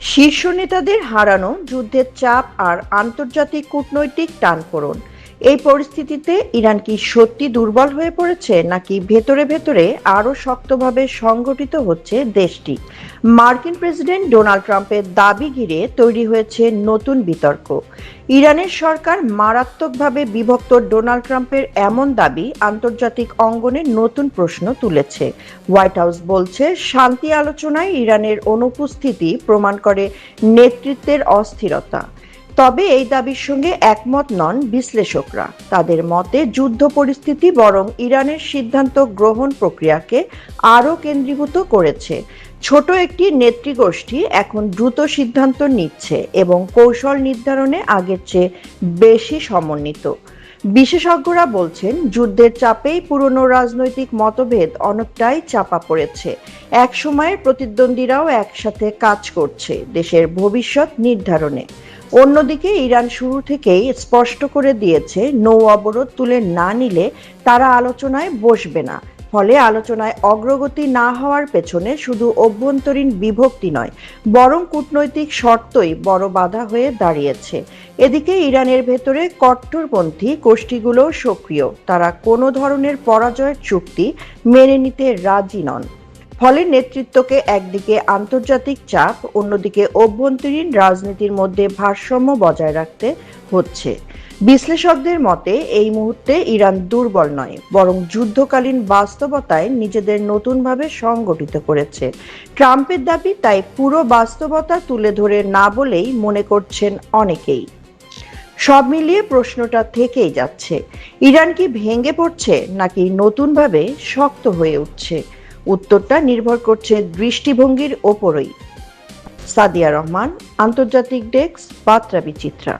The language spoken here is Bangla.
শীর্ষ নেতাদের হারানো, যুদ্ধের চাপ আর আন্তর্জাতিক কূটনৈতিক টানাপোড়েন, এই পরিস্থিতিতে ইরান কি সত্যি দুর্বল হয়ে পড়েছে নাকি ভেতরে ভেতরে আরো শক্তভাবে সংগঠিত হচ্ছে দেশটি? মার্কিন প্রেসিডেন্ট ডোনাল্ড ট্রাম্পের দাবি ঘিরে তৈরি হয়েছে নতুন বিতর্ক। ইরানের সরকার মারাত্মকভাবে বিভক্ত। ডোনাল্ড ট্রাম্পের এমন দাবি আন্তর্জাতিক অঙ্গনে নতুন প্রশ্ন তুলেছে। হোয়াইট হাউস বলছে, শান্তি আলোচনায় ইরানের অনুপস্থিতি প্রমাণ করে নেতৃত্বের অস্থিরতা। তবে এই দাবির সঙ্গে একমত নন বিশ্লেষকরা। তাদের মতে যুদ্ধ পরিস্থিতি বরং ইরানের সিদ্ধান্ত গ্রহণ প্রক্রিয়াকে আরও কেন্দ্রীভূত করেছে। ছোট একটি নেতৃগোষ্ঠী এখন দ্রুত সিদ্ধান্ত নিচ্ছে এবং কৌশল নির্ধারণে আগের চেয়ে বেশি সমন্বিত। বিশেষজ্ঞরা বলছেন, যুদ্ধের চাপেই পুরনো রাজনৈতিক মতভেদ অনেকটাই চাপা পড়েছে। এক সময়ের প্রতিদ্বন্দ্বীরাও একসাথে কাজ করছে দেশের ভবিষ্যৎ নির্ধারণে। অন্যদিকে ইরান শুরু থেকেই স্পষ্ট করে দিয়েছে, নৌ অবরোধ তুলে না নিলে তারা আলোচনায় বসবে না। ফলে আলোচনায় অগ্রগতি না হওয়ার পেছনে শুধু অভ্যন্তরীণ বিভক্তি নয়, বরং কূটনৈতিক শর্তই বড় বাধা হয়ে দাঁড়িয়েছে। এদিকে ইরানের ভেতরে কট্টরপন্থী গোষ্ঠীগুলো সক্রিয়। তারা কোনো ধরনের পরাজয়ের চুক্তি মেনে নিতে রাজি নন। ফলে নেতৃত্বকে একদিকে আন্তর্জাতিক চাপ, অন্যদিকে অভ্যন্তরীণ রাজনীতির মধ্যে ভারসাম্য বজায় রাখতে হচ্ছে। বিশ্লেষকদের মতে এই মুহূর্তে ইরান দুর্বল নয়, বরং যুদ্ধকালীন বাস্তবতায় নিজেদের নতুনভাবে সংগঠিত করেছে। ট্রাম্পের দাবি তাই পুরো বাস্তবতা তুলে ধরে না বলেই মনে করছেন অনেকেই। সব মিলিয়ে প্রশ্নটা থেকেই যাচ্ছে, ইরান কি ভেঙে পড়ছে নাকি নতুনভাবে শক্ত হয়ে উঠছে? উত্তরটা নির্ভর করছে দৃষ্টিভঙ্গির ওপরই। সাদিয়া রহমান, আন্তর্জাতিক ডেস্ক, বার্তা বিচিত্রা।